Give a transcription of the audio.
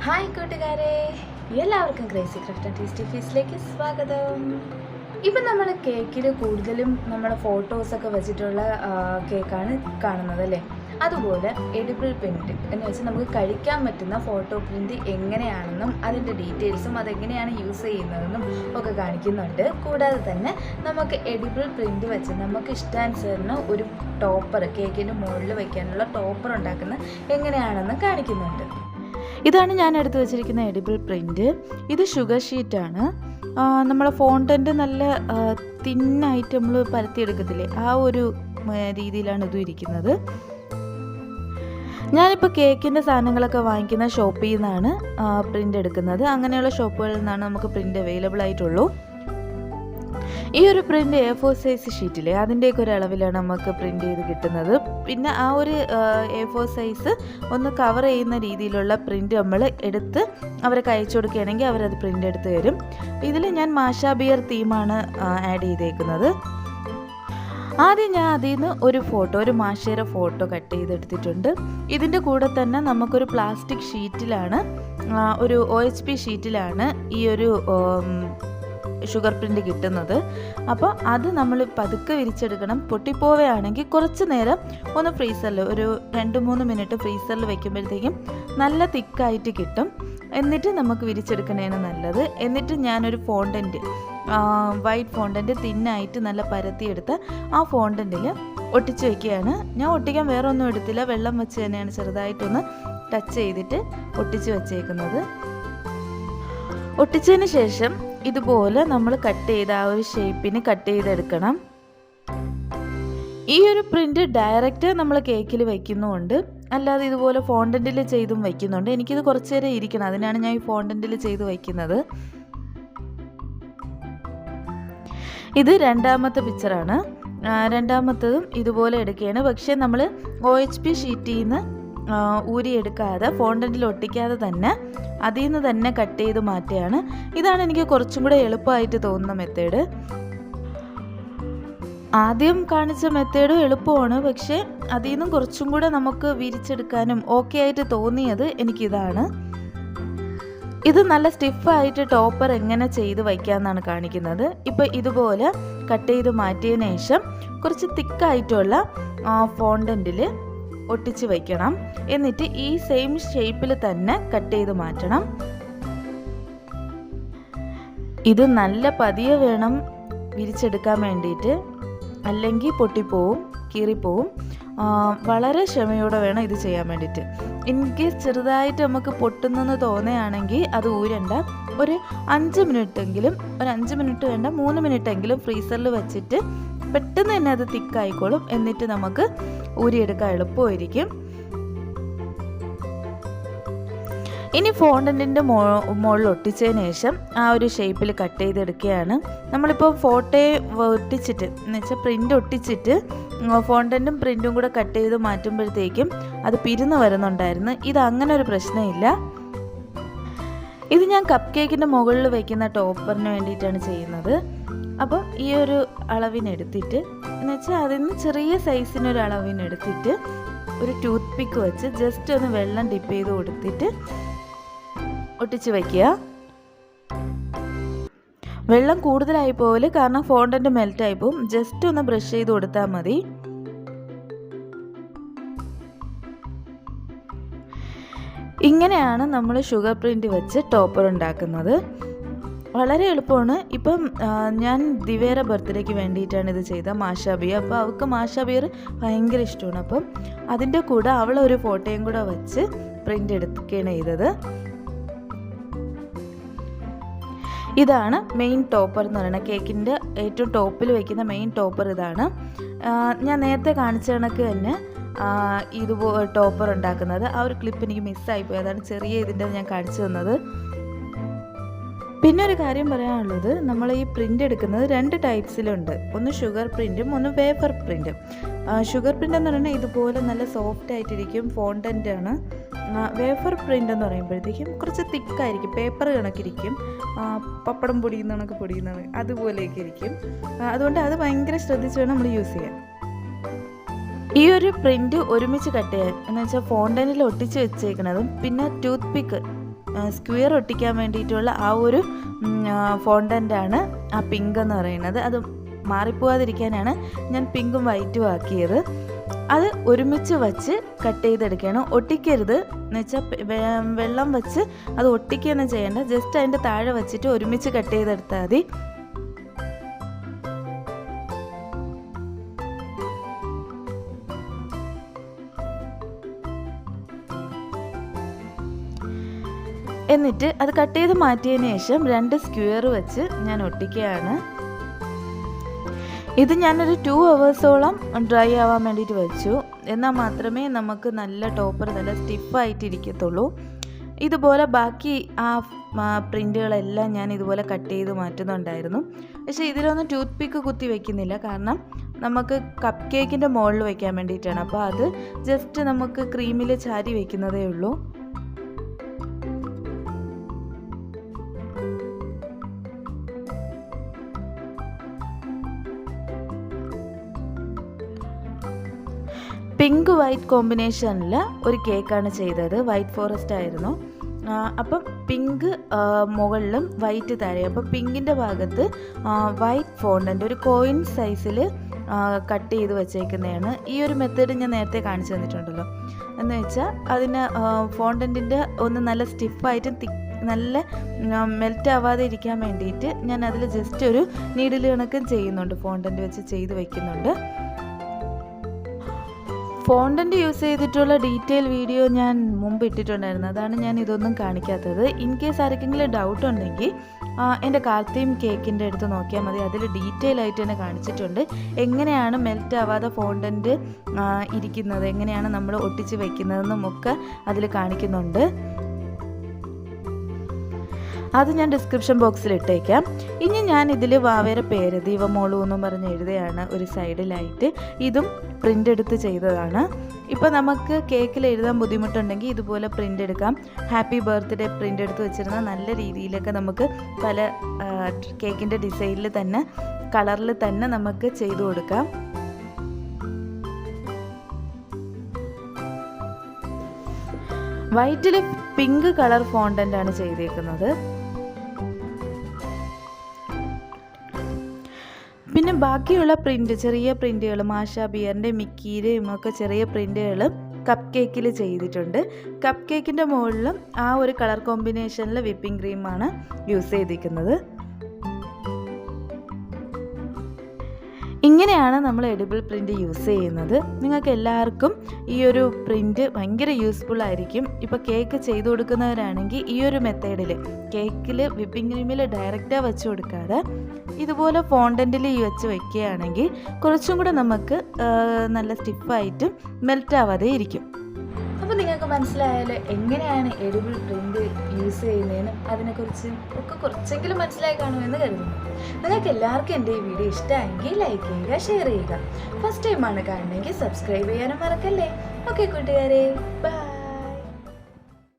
Hi കൂട്ടുകാരെ, എല്ലാവർക്കും crazy craft and tasty ഫീസിലേക്ക് സ്വാഗതം. ഇപ്പം നമ്മൾ കേക്കിൽ കൂടുതലും നമ്മുടെ ഫോട്ടോസൊക്കെ വെച്ചിട്ടുള്ള കേക്കാണ് കാണുന്നത് അല്ലേ. അതുപോലെ എഡിബിൾ പ്രിൻറ്റ് എന്ന് വെച്ചാൽ നമുക്ക് കഴിക്കാൻ പറ്റുന്ന ഫോട്ടോ പ്രിൻറ്റ് എങ്ങനെയാണെന്നും അതിൻ്റെ ഡീറ്റെയിൽസും അതെങ്ങനെയാണ് യൂസ് ചെയ്യുന്നതെന്നും ഒക്കെ കാണിക്കുന്നുണ്ട്. കൂടാതെ തന്നെ നമുക്ക് എഡിബിൾ പ്രിൻറ്റ് വെച്ച് നമുക്ക് ഇഷ്ടാനുസരണം ഒരു ടോപ്പർ, കേക്കിൻ്റെ മുകളിൽ വയ്ക്കാനുള്ള ടോപ്പർ ഉണ്ടാക്കുന്നത് എങ്ങനെയാണെന്നും കാണിക്കുന്നുണ്ട്. ഇതാണ് ഞാൻ എടുത്തു വെച്ചിരിക്കുന്ന എഡിബിൾ പ്രിൻറ്റ്. ഇത് ഷുഗർ ഷീറ്റാണ്. നമ്മളെ ഫോണ്ടൻ്റ് നല്ല തിന്നായിട്ട് നമ്മൾ പരത്തിയെടുക്കത്തില്ലേ, ആ ഒരു രീതിയിലാണ് ഇതും ഇരിക്കുന്നത്. ഞാനിപ്പോൾ കേക്കിൻ്റെ സാധനങ്ങളൊക്കെ വാങ്ങിക്കുന്ന ഷോപ്പിൽ നിന്നാണ് പ്രിൻ്റ് എടുക്കുന്നത്. അങ്ങനെയുള്ള ഷോപ്പുകളിൽ നിന്നാണ് നമുക്ക് പ്രിൻ്റ് അവൈലബിൾ ആയിട്ടുള്ളൂ. ഈ ഒരു പ്രിൻ്റ് A4 സൈസ് ഷീറ്റില്ലേ, അതിൻ്റെയൊക്കെ ഒരു അളവിലാണ് നമുക്ക് പ്രിൻ്റ് ചെയ്ത് കിട്ടുന്നത്. പിന്നെ ആ ഒരു A4 സൈസ് ഒന്ന് കവർ ചെയ്യുന്ന രീതിയിലുള്ള പ്രിൻ്റ് നമ്മൾ എടുത്ത് അവർക്ക് അയച്ചു കൊടുക്കുകയാണെങ്കിൽ അവരത് പ്രിൻ്റ് എടുത്ത് തരും. ഇതിൽ ഞാൻ മാഷ ബിയർ തീമാണ് ആഡ് ചെയ്തേക്കുന്നത്. ആദ്യം ഞാൻ അതിൽ നിന്ന് ഒരു മാഷയുടെ ഫോട്ടോ കട്ട് ചെയ്തെടുത്തിട്ടുണ്ട്. ഇതിൻ്റെ കൂടെ തന്നെ നമുക്കൊരു പ്ലാസ്റ്റിക് ഷീറ്റിലാണ്, ഒരു OHP ഷീറ്റിലാണ് ഈ ഒരു ഷുഗർ പ്രിൻ്റ് കിട്ടുന്നത്. അപ്പോൾ അത് നമ്മൾ പതുക്കെ വിരിച്ചെടുക്കണം. പൊട്ടിപ്പോവുകയാണെങ്കിൽ കുറച്ച് നേരം ഒന്ന് ഫ്രീസറിൽ ഒരു 2-3 മിനിറ്റ് ഫ്രീസറിൽ വെക്കുമ്പോഴത്തേക്കും നല്ല തിക്കായിട്ട് കിട്ടും. എന്നിട്ട് നമുക്ക് വിരിച്ചെടുക്കണേന് നല്ലത്. എന്നിട്ട് ഞാനൊരു ഫോണ്ടൻറ്റ്, വൈറ്റ് ഫോണ്ടൻറ്റ് തിന്നായിട്ട് നല്ല പരത്തിയെടുത്ത് ആ ഫോണ്ടൻറ്റിൽ ഒട്ടിച്ച് വയ്ക്കുകയാണ്. ഞാൻ ഒട്ടിക്കാൻ വേറെ ഒന്നും എടുത്തില്ല, വെള്ളം വെച്ച് തന്നെയാണ് ചെറുതായിട്ടൊന്ന് ടച്ച് ചെയ്തിട്ട് ഒട്ടിച്ച് വച്ചേക്കുന്നത്. ഒട്ടിച്ചതിന് ശേഷം ഇതുപോലെ നമ്മൾ കട്ട് ചെയ്ത് ആ ഒരു ഷേപ്പിന് കട്ട് ചെയ്തെടുക്കണം. ഈ ഒരു പ്രിൻ്റ് ഡയറക്റ്റ് നമ്മൾ കേക്കിൽ വയ്ക്കുന്നുമുണ്ട്, അല്ലാതെ ഇതുപോലെ ഫോണ്ടൻറ്റിൽ ചെയ്തും വയ്ക്കുന്നുണ്ട്. എനിക്കിത് കുറച്ച് നേരം ഇരിക്കണം, അതിനാണ് ഞാൻ ഈ ഫോണ്ടൻറ്റിൽ ചെയ്ത് വയ്ക്കുന്നത്. ഇത് രണ്ടാമത്തെ പിക്ചറാണ്. രണ്ടാമത്തതും ഇതുപോലെ എടുക്കുകയാണ്. പക്ഷേ നമ്മൾ OHP ഷീറ്റിൽ നിന്ന് ഊരിയെടുക്കാതെ ഫോണ്ടൻറ്റിൽ ഒട്ടിക്കാതെ തന്നെ അതിൽ നിന്ന് തന്നെ കട്ട് ചെയ്ത് മാറ്റുകയാണ്. ഇതാണ് എനിക്ക് കുറച്ചും കൂടെ എളുപ്പമായിട്ട് തോന്നുന്ന മെത്തേഡ്. ആദ്യം കാണിച്ച മെത്തേഡും എളുപ്പമാണ്, പക്ഷേ അതിൽ നിന്നും കുറച്ചും കൂടെ നമുക്ക് വിരിച്ചെടുക്കാനും ഓക്കെ ആയിട്ട് തോന്നിയത് എനിക്കിതാണ്. ഇത് നല്ല സ്റ്റിഫായിട്ട് ടോപ്പർ എങ്ങനെ ചെയ്ത് വയ്ക്കാമെന്നാണ് കാണിക്കുന്നത്. ഇപ്പോൾ ഇതുപോലെ കട്ട് ചെയ്ത് മാറ്റിയതിന് ശേഷം കുറച്ച് തിക്കായിട്ടുള്ള ഫോണ്ടൻറ്റിൽ ഒട്ടിച്ച് വയ്ക്കണം. എന്നിട്ട് ഈ സെയിം ഷേപ്പിൽ തന്നെ കട്ട് ചെയ്ത് മാറ്റണം. ഇത് നല്ല പതിയെ വേണം വിരിച്ചെടുക്കാൻ വേണ്ടിയിട്ട്, അല്ലെങ്കിൽ പൊട്ടിപ്പോവും, കീറിപ്പോവും. വളരെ ക്ഷമയോടെ വേണം ഇത് ചെയ്യാൻ വേണ്ടിയിട്ട്. ഇൻകേസ് ചെറുതായിട്ട് നമുക്ക് പൊട്ടുന്നെന്ന് തോന്നുകയാണെങ്കിൽ അത് ഊരണ്ട. ഒരു 5 മിനിറ്റെങ്കിലും, ഒരു 5 മിനിറ്റ് വേണ്ട, 3 മിനിറ്റെങ്കിലും ഫ്രീസറിൽ വെച്ചിട്ട് പെട്ടെന്ന് തന്നെ അത് തിക്കായിക്കോളും. എന്നിട്ട് നമുക്ക് ഊരിയെടുക്കാൻ എളുപ്പമായിരിക്കും. ഇനി ഫോണ്ടൻറ്റിൻ്റെ മുകളിൽ ഒട്ടിച്ചതിന് ശേഷം ആ ഒരു ഷേപ്പിൽ കട്ട് ചെയ്തെടുക്കുകയാണ്. നമ്മളിപ്പോൾ ഫോട്ടോയെ ഒട്ടിച്ചിട്ട് എന്ന് വെച്ചാൽ പ്രിൻ്റ് ഒട്ടിച്ചിട്ട് ഫോണ്ടൻറ്റും പ്രിൻറ്റും കൂടെ കട്ട് ചെയ്ത് മാറ്റുമ്പോഴത്തേക്കും അത് പിരിന്ന് വരുന്നുണ്ടായിരുന്നു. ഇത് അങ്ങനെ ഒരു പ്രശ്നമില്ല. ഇത് ഞാൻ കപ്പ് കേക്കിൻ്റെ മുകളിൽ വയ്ക്കുന്ന ടോപ്പറിന് വേണ്ടിയിട്ടാണ് ചെയ്യുന്നത്. അപ്പം ഈ ഒരു അളവിനെടുത്തിട്ട് എന്ന് വെച്ചാൽ അതിൽ നിന്ന് ചെറിയ സൈസിനൊരു അളവിനെടുത്തിട്ട് ഒരു ടൂത്ത് പിക്ക് വെച്ച് ജസ്റ്റ് ഒന്ന് വെള്ളം ഡിപ്പ് ചെയ്ത് കൊടുത്തിട്ട് ഒട്ടിച്ച് വയ്ക്കുക. വെള്ളം കൂടുതലായി പോവില്ല, കാരണം ഫോണ്ടൻറ്റ് മെൽറ്റായി പോവും. ജസ്റ്റ് ഒന്ന് ബ്രഷ് ചെയ്ത് കൊടുത്താൽ മതി. ഇങ്ങനെയാണ് നമ്മൾ ഷുഗർ പ്രിൻ്റ് വെച്ച് ടോപ്പർ ഉണ്ടാക്കുന്നത്. വളരെ എളുപ്പമാണ്. ഇപ്പം ഞാൻ ദിവ്യയുടെ ബർത്ത്ഡേക്ക് വേണ്ടിയിട്ടാണ് ഇത് ചെയ്തത്, മാഷ ബിയർ. അപ്പോൾ അവൾക്ക് മാഷ ബിയർ ഭയങ്കര ഇഷ്ടമാണ്. അപ്പം അതിൻ്റെ കൂടെ അവളൊരു ഫോട്ടോയും കൂടെ വെച്ച് പ്രിൻ്റ് എടുക്കുകയാണ് ചെയ്തത്. ഇതാണ് മെയിൻ ടോപ്പർ എന്ന് പറയുന്നത്. കേക്കിൻ്റെ ഏറ്റവും ടോപ്പിൽ വയ്ക്കുന്ന മെയിൻ ടോപ്പർ ഇതാണ്. ഞാൻ നേരത്തെ കാണിച്ച കണക്ക് തന്നെ ഇതുപോലെ ടോപ്പർ ഉണ്ടാക്കുന്നത്. ആ ഒരു ക്ലിപ്പ് എനിക്ക് മിസ്സായിപ്പോയി, അതാണ് ചെറിയ ഇതിൻ്റെ ഞാൻ കാണിച്ചു തന്നത്. പിന്നെ ഒരു കാര്യം പറയാനുള്ളത്, നമ്മൾ ഈ പ്രിൻ്റ് എടുക്കുന്നത് 2 ടൈപ്സിലുണ്ട്. ഒന്ന് ഷുഗർ പ്രിൻറ്റും ഒന്ന് വേഫർ പ്രിൻറ്റും. ഷുഗർ പ്രിൻ്റ് എന്ന് പറയുന്നത് ഇതുപോലെ നല്ല സോഫ്റ്റ് ആയിട്ടിരിക്കും, ഫോണ്ടൻ്റാണ്. വേഫർ പ്രിൻ്റ് എന്ന് പറയുമ്പോഴത്തേക്കും കുറച്ച് തിക്കായിരിക്കും, പേപ്പർ കണക്കിരിക്കും, പപ്പടം പൊടിയുന്ന അതുപോലെയൊക്കെ ഇരിക്കും. അതുകൊണ്ട് അത് ഭയങ്കര ശ്രദ്ധിച്ച് വേണം നമ്മൾ യൂസ് ചെയ്യാൻ. ഈ ഒരു പ്രിൻ്റ് ഒരുമിച്ച് കട്ട് ചെയ്യാൻ എന്ന് വെച്ചാൽ ഫോണ്ടനിൽ ഒട്ടിച്ച് വെച്ചേക്കുന്നതും പിന്നെ ടൂത്ത് പിക്ക് സ്ക്വയർ ഒട്ടിക്കാൻ വേണ്ടിയിട്ടുള്ള ആ ഒരു ഫോണ്ടൻ്റാണ് ആ പിങ്ക് എന്ന് പറയുന്നത്. അത് മാറിപ്പോവാതിരിക്കാനാണ് ഞാൻ പിങ്കും വൈറ്റും ആക്കിയത്. അത് ഒരുമിച്ച് വച്ച് കട്ട് ചെയ്തെടുക്കുകയാണ്. ഒട്ടിക്കരുത് എന്ന് വെച്ചാൽ വെള്ളം വെച്ച് അത് ഒട്ടിക്കുകയൊന്നും ചെയ്യേണ്ട, ജസ്റ്റ് അതിൻ്റെ താഴെ വെച്ചിട്ട് ഒരുമിച്ച് കട്ട് ചെയ്തെടുത്താൽ മതി. എന്നിട്ട് അത് കട്ട് ചെയ്ത് മാറ്റിയതിന് ശേഷം 2 സ്ക്വയർ വെച്ച് ഞാൻ ഒട്ടിക്കുകയാണ്. ഇത് ഞാനൊരു 2 hours ഡ്രൈ ആവാൻ വേണ്ടിയിട്ട് വെച്ചു. എന്നാൽ മാത്രമേ നമുക്ക് നല്ല ടോപ്പർ നല്ല സ്റ്റിഫായിട്ടിരിക്കത്തുള്ളൂ. ഇതുപോലെ ബാക്കി ആ പ്രിൻ്റുകളെല്ലാം ഞാൻ ഇതുപോലെ കട്ട് ചെയ്ത് മാറ്റുന്നുണ്ടായിരുന്നു. പക്ഷേ ഇതിലൊന്നും ടൂത്ത് പിക്ക് കുത്തി വയ്ക്കുന്നില്ല, കാരണം നമുക്ക് കപ്പ് കേക്കിൻ്റെ മുകളിൽ വയ്ക്കാൻ വേണ്ടിയിട്ടാണ്. അപ്പോൾ അത് ജസ്റ്റ് നമുക്ക് ക്രീമിൽ ചാരി വയ്ക്കുന്നതേ ഉള്ളൂ. പിങ്ക് വൈറ്റ് കോമ്പിനേഷനിൽ ഒരു കേക്കാണ് ചെയ്തത്. വൈറ്റ് ഫോറസ്റ്റ് ആയിരുന്നു. അപ്പം പിങ്ക് മുകളിലും വൈറ്റ് താഴെ. അപ്പം പിങ്കിൻ്റെ ഭാഗത്ത് വൈറ്റ് ഫോണ്ടൻ്റ് ഒരു കോയിൻ സൈസിൽ കട്ട് ചെയ്ത് വെച്ചേക്കുന്നതാണ്. ഈ ഒരു മെത്തേഡ് ഞാൻ നേരത്തെ കാണിച്ചു തന്നിട്ടുണ്ടല്ലോ. എന്ന് വെച്ചാൽ അതിന് ഫോണ്ടൻറ്റിൻ്റെ ഒന്ന് നല്ല സ്റ്റിഫായിട്ടും നല്ല മെൽറ്റ് ആവാതെ ഇരിക്കാൻ വേണ്ടിയിട്ട് ഞാൻ അതിൽ ജസ്റ്റ് ഒരു നീഡിൽ കണക്കും ചെയ്യുന്നുണ്ട്, ഫോണ്ടൻ്റ് വെച്ച് ചെയ്ത് വയ്ക്കുന്നുണ്ട്. ഫോണ്ടൻ്റ് യൂസ് ചെയ്തിട്ടുള്ള ഡീറ്റെയിൽ വീഡിയോ ഞാൻ മുമ്പ് ഇട്ടിട്ടുണ്ടായിരുന്നു, അതാണ് ഞാൻ ഇതൊന്നും കാണിക്കാത്തത്. ഇൻ കേസ് ആർക്കെങ്കിലും ഡൗട്ട് ഉണ്ടെങ്കിൽ എൻ്റെ കാർത്തിയും കേക്കിൻ്റെ അടുത്ത് നോക്കിയാൽ മതി. അതിൽ ഡീറ്റെയിൽ ആയിട്ട് തന്നെ കാണിച്ചിട്ടുണ്ട് എങ്ങനെയാണ് മെൽറ്റ് ആവാതെ ഫോണ്ടൻ്റ് ഇരിക്കുന്നത്, എങ്ങനെയാണ് നമ്മൾ ഒട്ടിച്ച് വയ്ക്കുന്നതെന്നും ഒക്കെ അതിൽ കാണിക്കുന്നുണ്ട്. അത് ഞാൻ ഡിസ്ക്രിപ്ഷൻ ബോക്സിൽ ഇട്ടേക്കാം. ഇനി ഞാൻ ഇതിൽ വാവേറെ പേര് ദീപമോളു എന്നും പറഞ്ഞ് എഴുതുകയാണ് ഒരു സൈഡിലായിട്ട്. ഇതും പ്രിൻ്റ് എടുത്ത് ചെയ്തതാണ്. ഇപ്പോൾ നമുക്ക് കേക്കിൽ എഴുതാൻ ബുദ്ധിമുട്ടുണ്ടെങ്കിൽ ഇതുപോലെ പ്രിൻ്റ് എടുക്കാം. ഹാപ്പി ബർത്ത്ഡേ പ്രിൻ്റ് എടുത്ത് വെച്ചിരുന്ന നല്ല രീതിയിലൊക്കെ നമുക്ക് പല കേക്കിൻ്റെ ഡിസൈനിൽ തന്നെ കളറിൽ തന്നെ നമുക്ക് ചെയ്തു കൊടുക്കാം. വൈറ്റിൽ പിങ്ക് കളർ ഫോണ്ടൻ്റ് ആണ് ചെയ്തേക്കുന്നത്. പിന്നെ ബാക്കിയുള്ള പ്രിൻ്റ് ചെറിയ പ്രിൻ്റുകൾ മാഷ ബിയറിൻ്റെ മിക്കിയുടെയും ഒക്കെ ചെറിയ പ്രിൻ്റുകൾ കപ്പ് കേക്കിൽ ചെയ്തിട്ടുണ്ട്. കപ്പ് കേക്കിൻ്റെ മുകളിലും ആ ഒരു കളർ കോമ്പിനേഷനിൽ വിപ്പിംഗ് ക്രീമാണ് യൂസ് ചെയ്തിരിക്കുന്നത്. ഇങ്ങനെയാണ് നമ്മൾ എഡിബിൾ പ്രിൻ്റ് യൂസ് ചെയ്യുന്നത്. നിങ്ങൾക്ക് എല്ലാവർക്കും ഈ ഒരു പ്രിൻ്റ് ഭയങ്കര യൂസ്ഫുൾ ആയിരിക്കും. ഇപ്പോൾ കേക്ക് ചെയ്തു കൊടുക്കുന്നവരാണെങ്കിൽ ഈ ഒരു മെത്തേഡിൽ കേക്കിൽ വിപ്പിംഗ് ക്രീമിൽ ഡയറക്റ്റാக വെച്ച് കൊടുക്കാതെ ഇതുപോലെ ഫോണ്ടൻറ്റിൽ വെച്ച് വയ്ക്കുകയാണെങ്കിൽ കുറച്ചും കൂടെ നമുക്ക് നല്ല സ്റ്റിഫായിട്ടും മെൽറ്റ് ആവാതെ ഇരിക്കും. അപ്പോൾ നിങ്ങൾക്ക് മനസ്സിലായാലും എങ്ങനെയാണ് എഡിബിൾ പ്രിൻ്റ് യൂസ് ചെയ്യുന്നതിനും അതിനെക്കുറിച്ച് ഒക്കെ കുറച്ചെങ്കിലും മനസ്സിലായി കാണുമെന്ന് കരുതുന്നു. നിങ്ങൾക്ക് എല്ലാവർക്കും എൻ്റെ ഈ വീഡിയോ ഇഷ്ടമായെങ്കിൽ ലൈക്ക് ചെയ്യുക, ഷെയർ ചെയ്യുക. ഫസ്റ്റ് ടൈമാണ് കാണണമെങ്കിൽ സബ്സ്ക്രൈബ് ചെയ്യാനും മറക്കല്ലേ. ഓക്കെ കൂട്ടുകാരെ, ബൈ.